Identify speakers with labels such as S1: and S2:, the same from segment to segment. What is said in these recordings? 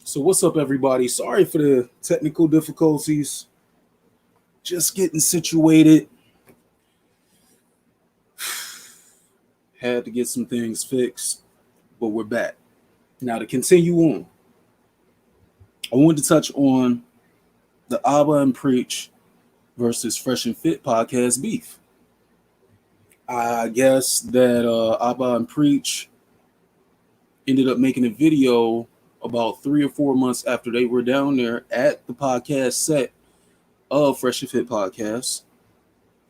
S1: So what's up, everybody? Sorry for the technical difficulties. Just getting situated. Had to get some things fixed, but we're back. Now to continue on, I wanted to touch on the Abba and Preach versus Fresh and Fit podcast beef. I guess that Abba and Preach ended up making a video about 3 or 4 months after they were down there at the podcast set of Fresh and Fit podcast,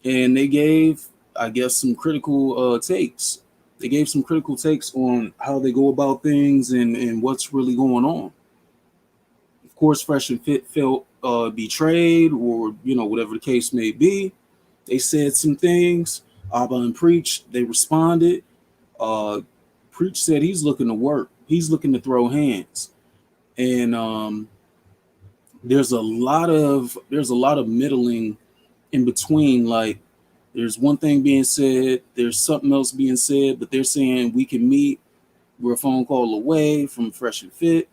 S1: and they gave, I guess, some critical takes. They gave some critical takes on how they go about things and what's really going on. Of course, Fresh and Fit felt betrayed, or whatever the case may be. They said some things. Abba and Preach, they responded. Preach said he's looking to work. He's looking to throw hands, and there's a lot of middling in between. Like, there's one thing being said, there's something else being said, but they're saying we can meet. We're a phone call away from Fresh and Fit.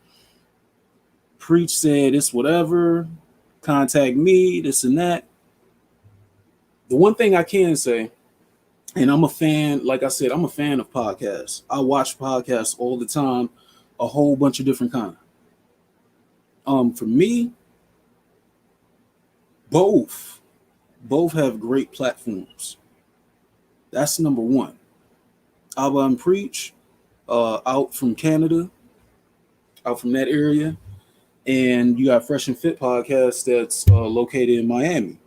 S1: Preach said it's whatever. Contact me, this and that. The one thing I can say, and I'm a fan, like I said, I'm a fan of podcasts. I watch podcasts all the time, a whole bunch of different kinds. For me, both have great platforms. That's number one. Abba and Preach, out from Canada, out from that area, and you got Fresh and Fit podcast that's located in Miami.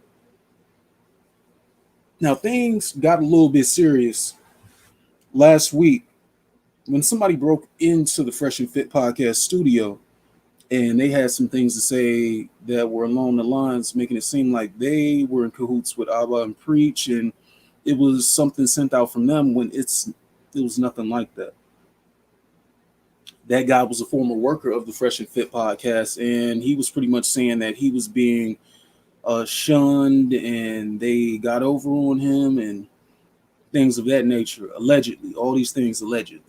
S1: Now, things got a little bit serious last week when somebody broke into the Fresh and Fit podcast studio, and they had some things to say that were along the lines, making it seem like they were in cahoots with Abba and Preach, and it was something sent out from them when it was nothing like that. That guy was a former worker of the Fresh and Fit podcast, and he was pretty much saying that he was being shunned, and they got over on him, and things of that nature. Allegedly, all these things allegedly.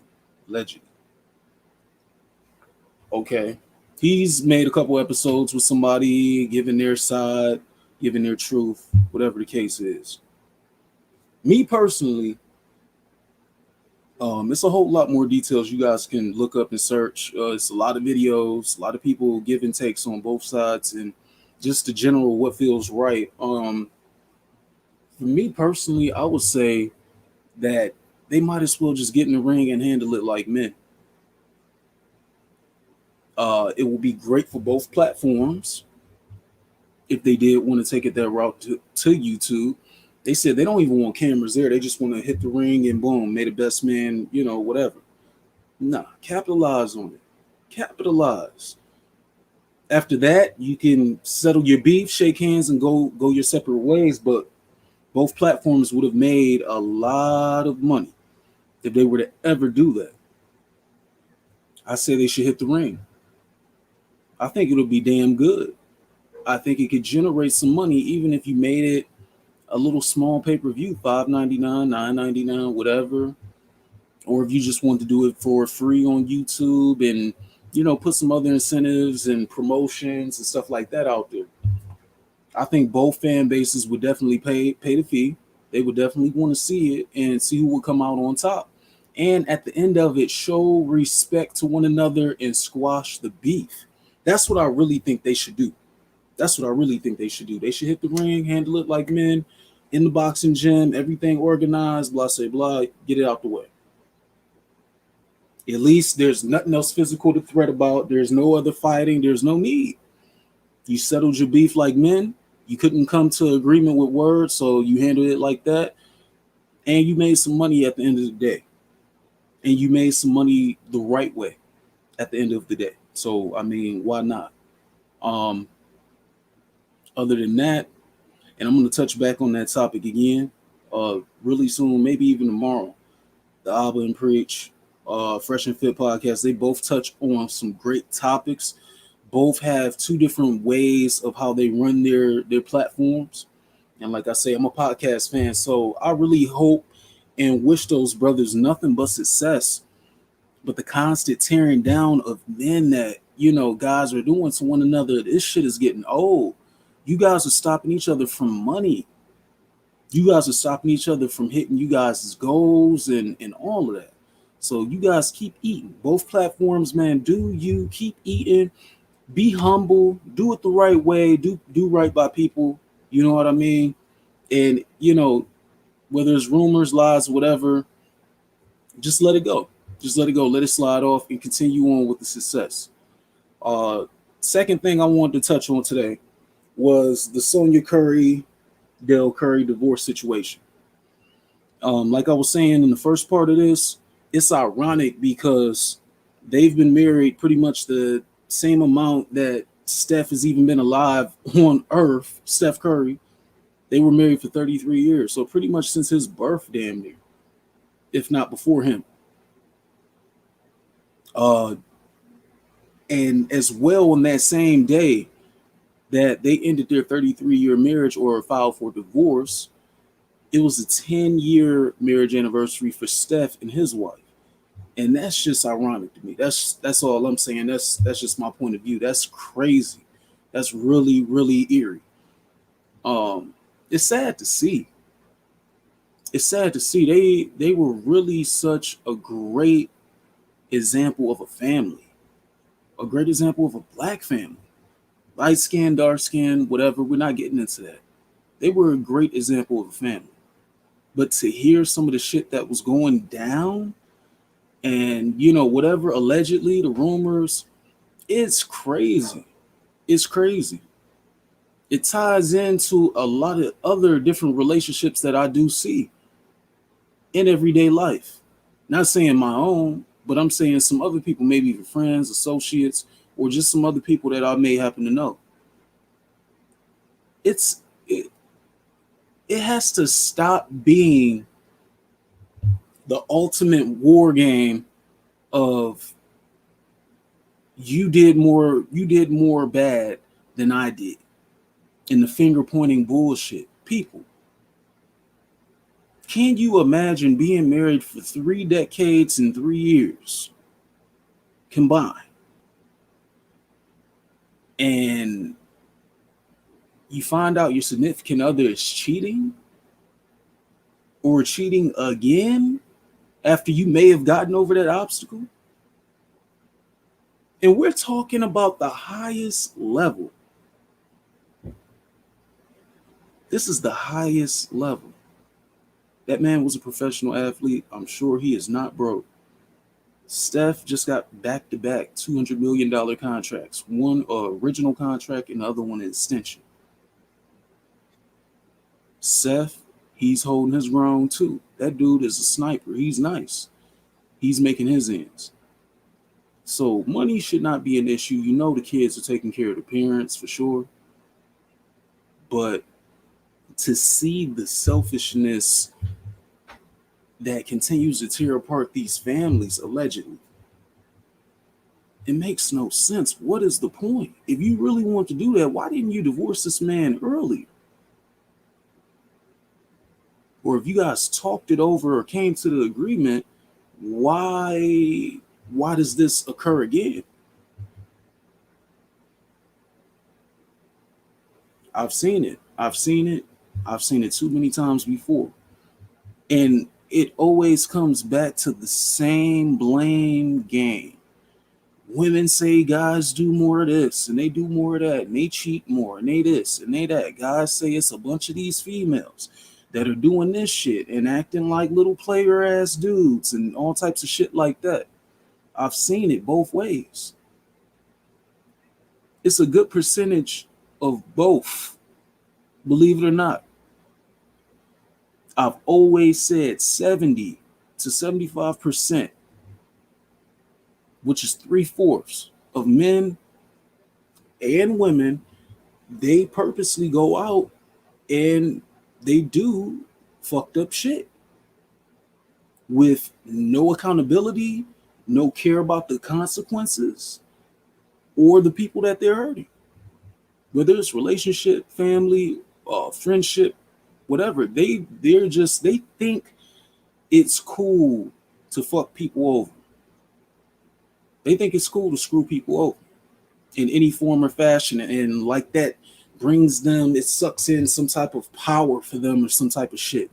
S1: Okay. He's made a couple episodes with somebody, giving their side, giving their truth, whatever the case is. Me personally, it's a whole lot more details you guys can look up and search. It's a lot of videos, a lot of people giving takes on both sides, and just the general what feels right. For me personally, I would say that they might as well just get in the ring and handle it like men. It will be great for both platforms if they did want to take it that route to YouTube. They said they don't even want cameras there. They just want to hit the ring and boom, may the best man, whatever. Nah, capitalize on it. Capitalize. After that, you can settle your beef, shake hands, and go your separate ways. But both platforms would have made a lot of money if they were to ever do that. I say they should hit the ring. I think it'll be damn good. I think it could generate some money, even if you made it a little small pay-per-view, $5.99, $9.99, whatever. Or if you just want to do it for free on YouTube and put some other incentives and promotions and stuff like that out there. I think both fan bases would definitely pay the fee. They would definitely want to see it and see who will come out on top. And at the end of it, show respect to one another and squash the beef. That's what I really think they should do. They should hit the ring, handle it like men, in the boxing gym, everything organized, blah, say, blah, get it out the way. At least there's nothing else physical to threat about. There's no other fighting. There's no need. You settled your beef like men. You couldn't come to agreement with words, so you handled it like that. And you made some money at the end of the day. And you made some money the right way at the end of the day. So, I mean, why not? Other than that, and I'm going to touch back on that topic again really soon, maybe even tomorrow. The Abba and Preach, Fresh and Fit podcast, they both touch on some great topics. Both have two different ways of how they run their platforms. And like I say, I'm a podcast fan, so I really hope and wish those brothers nothing but success. But the constant tearing down of men that, guys are doing to one another, this shit is getting old. You guys are stopping each other from money. You guys are stopping each other from hitting you guys' goals and all of that. So you guys keep eating. Both platforms, man, do you keep eating. Be humble, do it the right way, do right by people. You know what I mean? And whether it's rumors, lies, whatever, just let it go. Just let it go. Let it slide off and continue on with the success. Uh, Second thing I wanted to touch on today was the Sonya Curry, Dell Curry divorce situation. Like I was saying in the first part of this, it's ironic because they've been married pretty much the same amount that Steph has even been alive on Earth. Steph Curry, they were married for 33 years, so pretty much since his birth, damn near, if not before him. Uh, and as well, on that same day that they ended their 33-year marriage or filed for divorce, it was a 10-year marriage anniversary for Steph and his wife. And that's just ironic to me. That's all I'm saying. That's just my point of view. That's crazy. That's really, really eerie. It's sad to see. It's sad to see. They were really such a great example of a family. A great example of a black family. Light skin, dark skin, whatever. We're not getting into that. They were a great example of a family. But to hear some of the shit that was going down and, whatever, allegedly, the rumors, it's crazy. It's crazy. It ties into a lot of other different relationships that I do see in everyday life. Not saying my own, but I'm saying some other people, maybe even friends, associates, or just some other people that I may happen to know. It, it has to stop being the ultimate war game of you did more bad than I did, and the finger pointing bullshit. People, can you imagine being married for 3 decades and 3 years combined, and you find out your significant other is cheating or cheating again after you may have gotten over that obstacle? And we're talking about the highest level. This is the highest level. That man was a professional athlete. I'm sure he is not broke. Steph just got back-to-back $200 million contracts. One original contract and the other one an extension. Seth, he's holding his ground too. That dude is a sniper. He's nice. He's making his ends. So money should not be an issue. The kids are taking care of the parents for sure. But to see the selfishness that continues to tear apart these families, allegedly, it makes no sense. What is the point? If you really want to do that, why didn't you divorce this man earlier? Or if you guys talked it over or came to the agreement, why does this occur again? I've seen it. I've seen it too many times before. And it always comes back to the same blame game. Women say guys do more of this and they do more of that and they cheat more and they this and they that. Guys say it's a bunch of these females that are doing this shit and acting like little player ass dudes and all types of shit like that. I've seen it both ways. It's a good percentage of both, believe it or not. I've always said 70 to 75%, which is 3/4 of men and women, they purposely go out and they do fucked up shit with no accountability, no care about the consequences or the people that they're hurting. Whether it's relationship, family, friendship, whatever, they think it's cool to fuck people over. They think it's cool to screw people over. in any form or fashion, and like that brings them, it sucks in some type of power for them or some type of shit,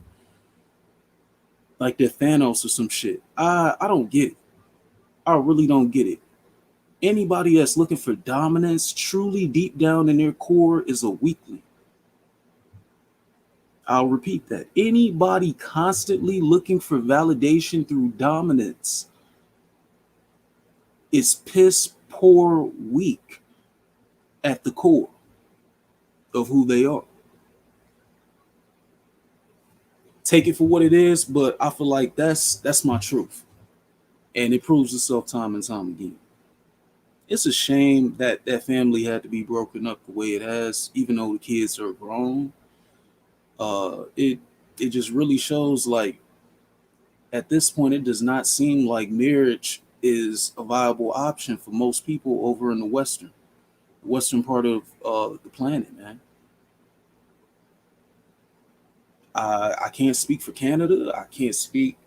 S1: like they're Thanos or some shit. I don't get it. I really don't get it. Anybody that's looking for dominance truly deep down in their core is a weakling. I'll repeat that. Anybody constantly looking for validation through dominance is piss poor weak at the core of who they are. Take it for what it is, but I feel like that's my truth. And it proves itself time and time again. It's a shame that that family had to be broken up the way it has, even though the kids are grown. It just really shows like at this point it does not seem like marriage is a viable option for most people over in the western part of the planet, man. I can't speak for Canada. I can't speak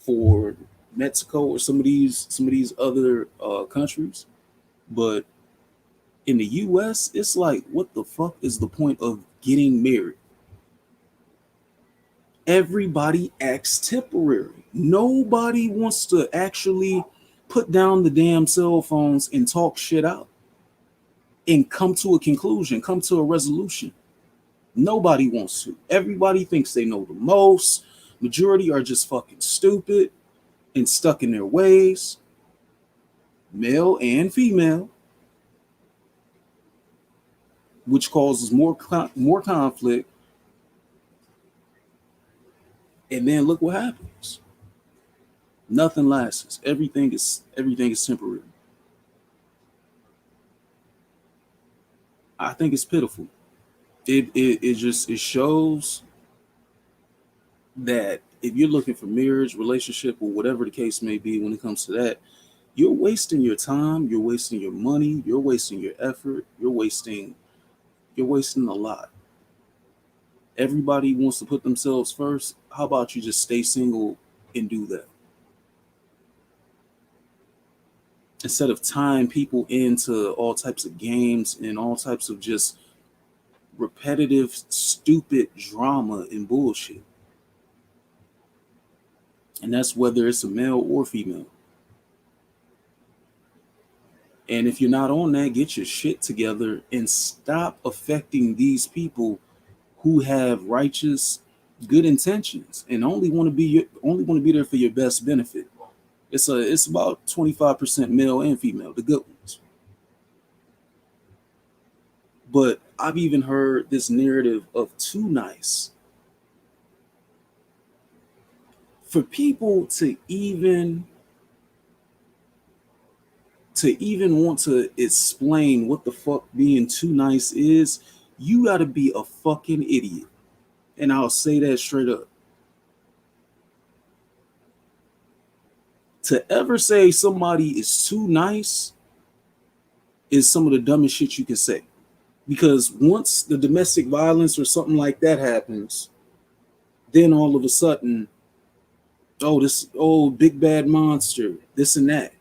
S1: for Mexico or some of these other countries, but in the U.S., it's like, what the fuck is the point of getting married? Everybody acts temporary. Nobody wants to actually put down the damn cell phones and talk shit out and come to a conclusion, come to a resolution. Nobody wants to. Everybody thinks they know the most. Majority are just fucking stupid and stuck in their ways, male and female, which causes more conflict. And then look what happens. Nothing lasts. Everything is temporary. I think it's pitiful. It shows that if you're looking for marriage, relationship, or whatever the case may be, when it comes to that, you're wasting your time, you're wasting your money, you're wasting your effort, you're wasting a lot. Everybody wants to put themselves first. How about you just stay single and do that? Instead of tying people into all types of games and all types of just repetitive, stupid drama and bullshit. And that's whether it's a male or female. And if you're not on that, get your shit together and stop affecting these people who have righteous, good intentions and only want to be there for your best benefit. It's about 25% male and female, the good ones. But I've even heard this narrative of too nice. For people to even want to explain what the fuck being too nice is, you got to be a fucking idiot. And I'll say that straight up. To ever say somebody is too nice is some of the dumbest shit you can say. Because once the domestic violence or something like that happens, then all of a sudden, oh, this old big bad monster, this and that.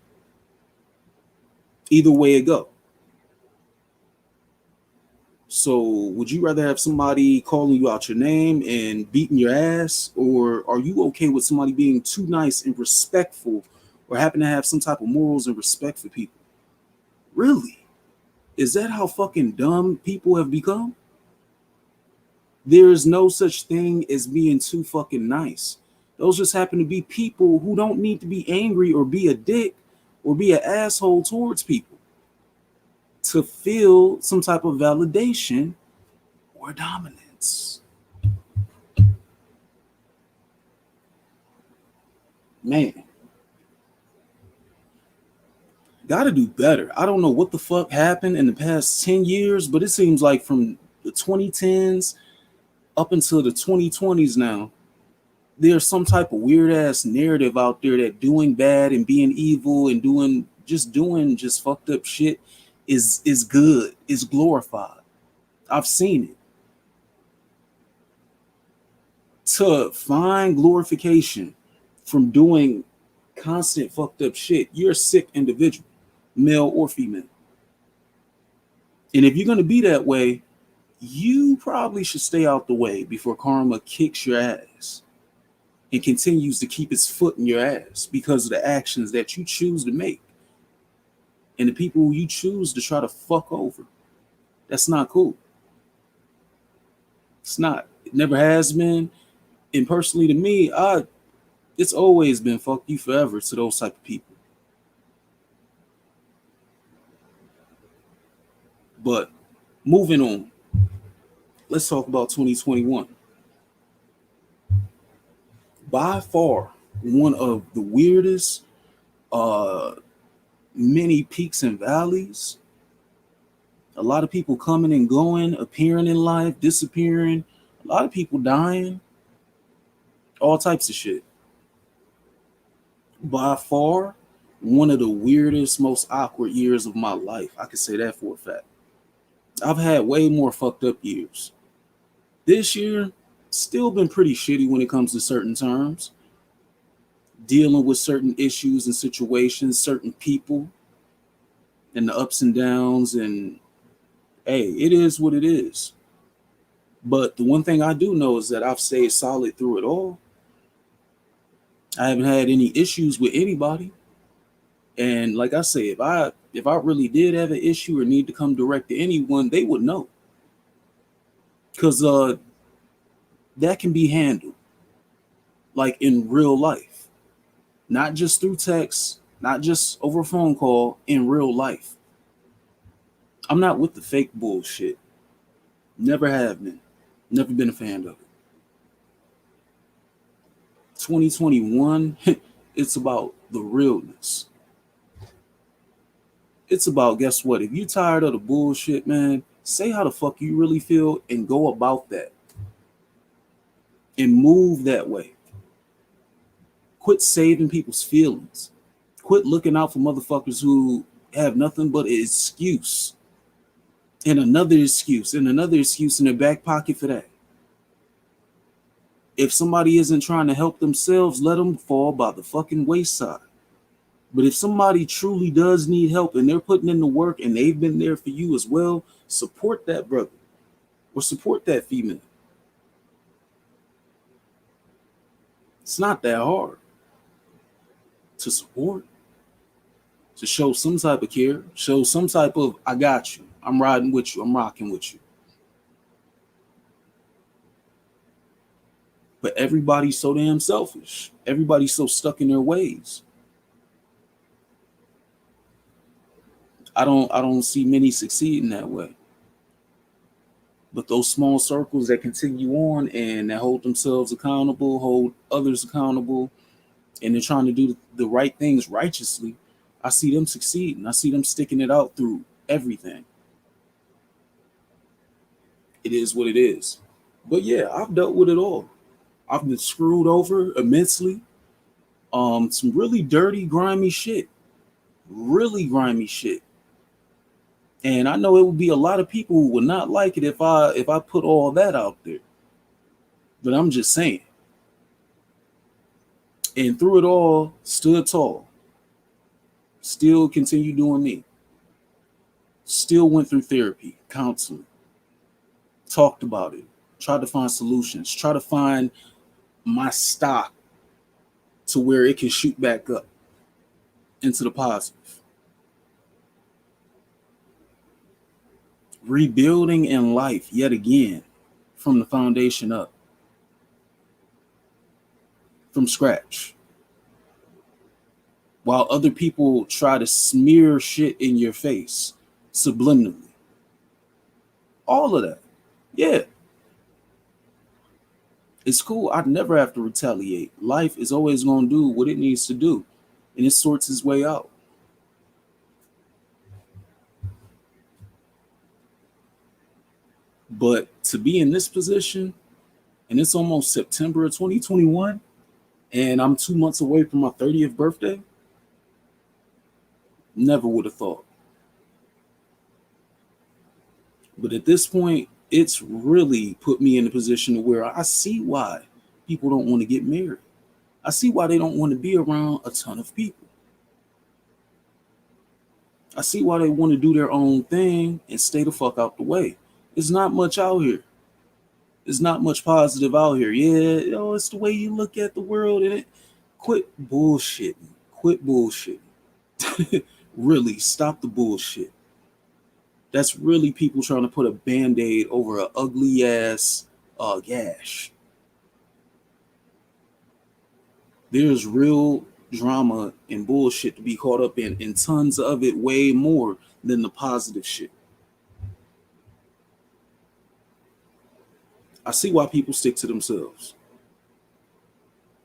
S1: Either way it go. So would you rather have somebody calling you out your name and beating your ass, or are you okay with somebody being too nice and respectful, or happen to have some type of morals and respect for people? Really? Is that how fucking dumb people have become? There is no such thing as being too fucking nice. Those just happen to be people who don't need to be angry or be a dick or be an asshole towards people to feel some type of validation or dominance. Man, gotta do better. I don't know what the fuck happened in the past 10 years, but it seems like from the 2010s up until the 2020s now, there's some type of weird ass narrative out there that doing bad and being evil and doing just fucked up shit is good, is glorified. I've seen it. To find glorification from doing constant fucked up shit, you're a sick individual, male or female. And if you're going to be that way, you probably should stay out the way before karma kicks your ass and continues to keep its foot in your ass because of the actions that you choose to make and the people you choose to try to fuck over. That's not cool. It's not. It never has been. And personally, to me, it's always been fuck you forever to those type of people. But moving on, let's talk about 2021. By far, one of the weirdest many peaks and valleys. A lot of people coming and going, appearing in life, disappearing. A lot of people dying. All types of shit. By far, one of the weirdest, most awkward years of my life. I can say that for a fact. I've had way more fucked up years. This year, still been pretty shitty when it comes to certain terms. Dealing with certain issues and situations, certain people, and the ups and downs. And hey, it is what it is. But the one thing I do know is that I've stayed solid through it all. I haven't had any issues with anybody. And like I say, if I really did have an issue or need to come direct to anyone, they would know. Because that can be handled like in real life. Not just through text, not just over a phone call, in real life. I'm not with the fake bullshit. Never have been. Never been a fan of it. 2021, it's about the realness. It's about, guess what? If you tired of the bullshit, man, say how the fuck you really feel and go about that. And move that way. Quit saving people's feelings. Quit looking out for motherfuckers who have nothing but an excuse. And another excuse, and another excuse in their back pocket for that. If somebody isn't trying to help themselves, let them fall by the fucking wayside. But if somebody truly does need help and they're putting in the work and they've been there for you as well, support that brother or support that female. It's not that hard to support, to show some type of care, show some type of, I got you, I'm riding with you, I'm rocking with you. But everybody's so damn selfish. Everybody's so stuck in their ways. I don't see many succeeding that way. But those small circles that continue on and that hold themselves accountable, hold others accountable, and they're trying to do the right things righteously, I see them succeeding. I see them sticking it out through everything. It is what it is. But yeah, I've dealt with it all. I've been screwed over immensely. Some really dirty, grimy shit. Really grimy shit. And I know it would be a lot of people who would not like it if I put all that out there. But I'm just saying. And through it all, stood tall. Still continue doing me. Still went through therapy, counseling. Talked about it. Tried to find solutions. Try to find my stock to where it can shoot back up into the positive. Rebuilding in life yet again from the foundation up. From scratch. While other people try to smear shit in your face subliminally. All of that. Yeah. It's cool. I'd never have to retaliate. Life is always going to do what it needs to do. And it sorts its way out. But to be in this position, and it's almost September of 2021, and I'm 2 months away from my 30th birthday, never would have thought. But at this point, it's really put me in a position where I see why people don't want to get married. I see why they don't want to be around a ton of people. I see why they want to do their own thing and stay the fuck out the way. It's not much out here. There's not much positive out here. Yeah, it's the way you look at the world, and it. Quit bullshitting. Quit bullshitting. Really, stop the bullshit. That's really people trying to put a band-aid over an ugly ass gash. There's real drama and bullshit to be caught up in, and tons of it, way more than the positive shit. I see why people stick to themselves.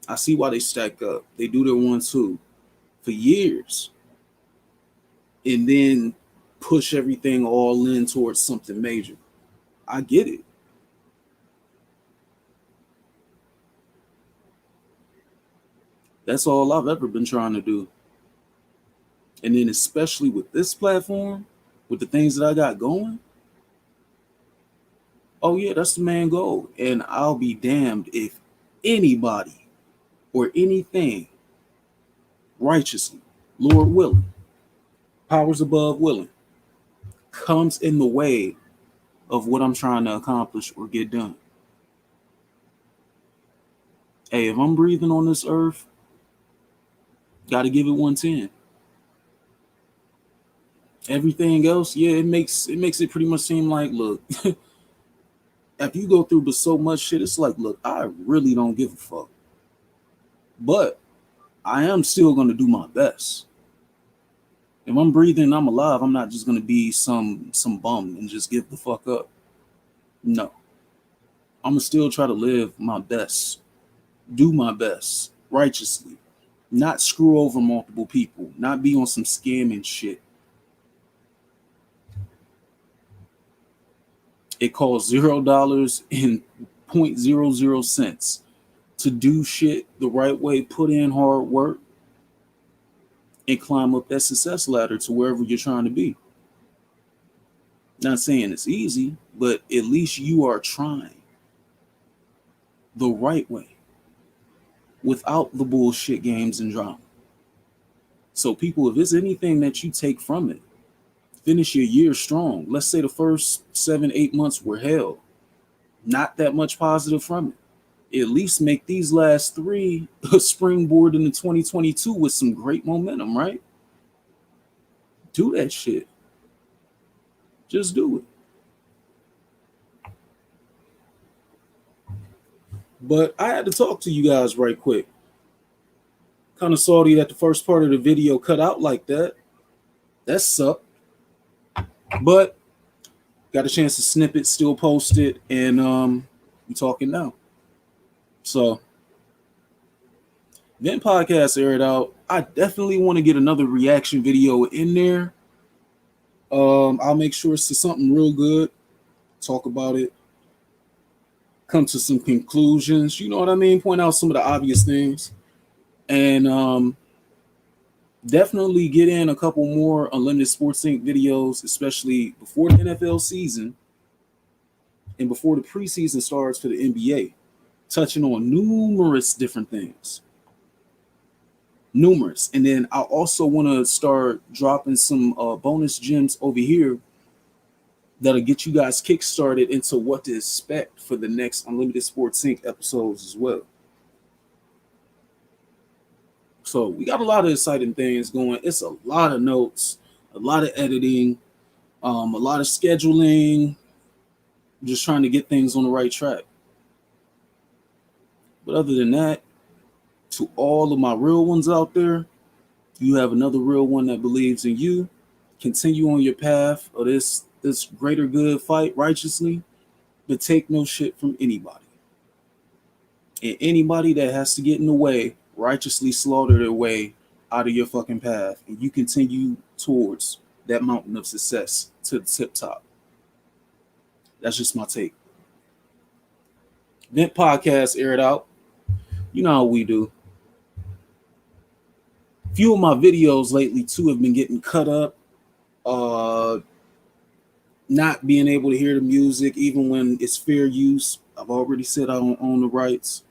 S1: I see why they stack up. They do their 1-2 for years and then push everything all in towards something major. I get it. That's all I've ever been trying to do. And then especially with this platform, with the things that I got going, oh yeah, that's the main goal. And I'll be damned if anybody or anything righteously, Lord willing, powers above willing, comes in the way of what I'm trying to accomplish or get done. Hey, if I'm breathing on this earth, got to give it 110. Everything else, yeah, it makes it pretty much seem like, look, if you go through but so much shit, it's like, look, I really don't give a fuck. But I am still going to do my best. If I'm breathing, I'm alive, I'm not just going to be some bum and just give the fuck up. No. I'm going to still try to live my best. Do my best righteously. Not screw over multiple people. Not be on some scamming shit. It costs $0 and 0.00 cents to do shit the right way, put in hard work, and climb up that success ladder to wherever you're trying to be. Not saying it's easy, but at least you are trying the right way without the bullshit games and drama. So people, if there's anything that you take from it, finish your year strong. Let's say the first 7-8 months were hell. Not that much positive from it. At least make these last 3 a springboard into 2022 with some great momentum, right? Do that shit. Just do it. But I had to talk to you guys right quick. Kind of salty that the first part of the video cut out like that. That sucked. But got a chance to snip it, still post it, and we talking now. So then podcast aired out. I definitely want to get another reaction video in there. I'll make sure it's to something real good. Talk about it. Come to some conclusions. You know what I mean? Point out some of the obvious things. And definitely get in a couple more Unlimited Sports Inc. videos, especially before the NFL season and before the preseason starts for the NBA, touching on numerous different things. Numerous. And then I also want to start dropping some bonus gems over here that'll get you guys kickstarted into what to expect for the next Unlimited Sports Inc. episodes as well. So we got a lot of exciting things going. It's a lot of notes, a lot of editing, a lot of scheduling, just trying to get things on the right track. But other than that, to all of my real ones out there, you have another real one that believes in you. Continue on your path of this greater good, fight righteously, but take no shit from anybody. And anybody that has to get in the way, righteously slaughter their way out of your fucking path, and you continue towards that mountain of success to the tip top. That's just my take. Vent podcast aired out. You know how we do. Few of my videos lately too have been getting cut up. Not being able to hear the music even when it's fair use. I've already said I don't own the rights.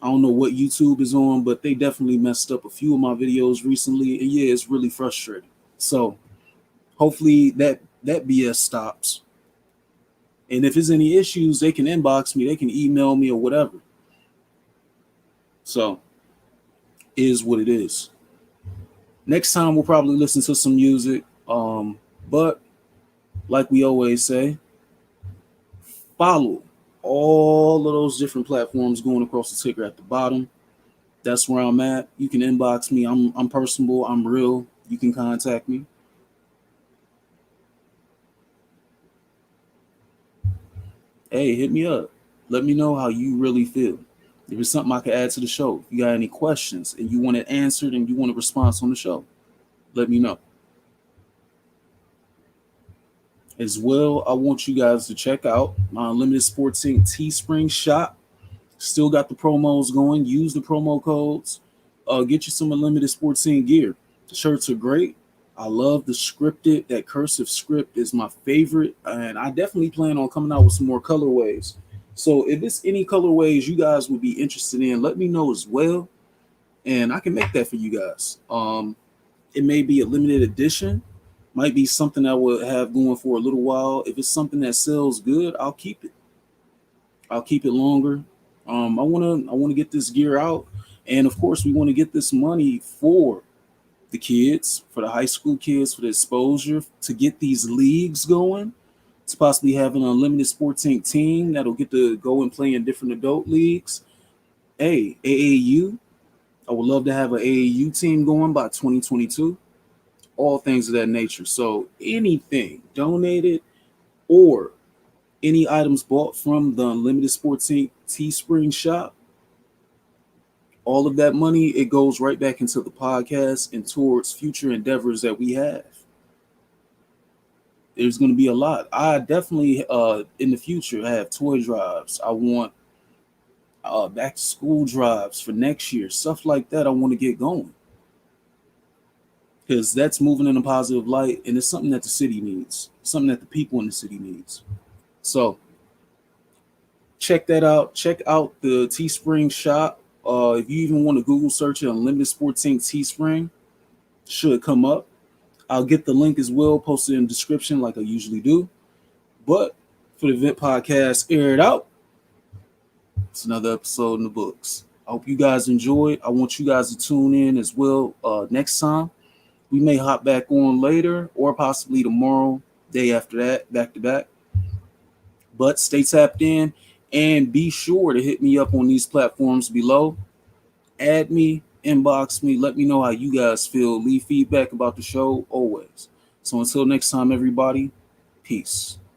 S1: I don't know what YouTube is on, but they definitely messed up a few of my videos recently. And yeah, it's really frustrating. So Hopefully that BS stops. And if there's any issues, they can inbox me, they can email me or whatever. So, is what it is. Next time we'll probably listen to some music. But like we always say, follow all of those different platforms going across the ticker at the bottom. That's where I'm at. You can inbox me. I'm personable. I'm real. You can contact me. Hey, hit me up. Let me know how you really feel. If it's something I can add to the show, if you got any questions and you want it answered and you want a response on the show, let me know. As well, I want you guys to check out my Unlimited Sports Inc. Teespring shop. Still got the promos going. Use the promo codes. Get you some Unlimited Sports Inc. gear. The shirts are great. I love the scripted. That cursive script is my favorite, and I definitely plan on coming out with some more colorways. So if it's any colorways you guys would be interested in, let me know as well, and I can make that for you guys. It may be a limited edition, might be something I will have going for a little while. If it's something that sells good, I'll keep it. I'll keep it longer. I wanna get this gear out, and of course we want to get this money for the kids, for the high school kids, for the exposure, to get these leagues going, to possibly have an Unlimited Sports Inc. team that'll get to go and play in different adult leagues. Hey, AAU, I would love to have an AAU team going by 2022. All things of that nature. So anything donated or any items bought from the Unlimited Sports Inc. Teespring shop, all of that money, it goes right back into the podcast and towards future endeavors that we have. There's going to be a lot. I definitely, in the future, have toy drives. I want back to school drives for next year, stuff like that. I want to get going because that's moving in a positive light, and it's something that the city needs, something that the people in the city needs. So check that out. Check out the Teespring shop. If you even want to Google search it, Unlimited Sports Inc. Teespring, should come up. I'll get the link as well, posted in the description like I usually do. But for the Event Podcast, air it out. It's another episode in the books. I hope you guys enjoyed. I want you guys to tune in as well next time. We may hop back on later or possibly tomorrow, day after that, back to back. But stay tapped in and be sure to hit me up on these platforms below. Add me, inbox me, let me know how you guys feel. Leave feedback about the show always. So until next time, everybody, peace.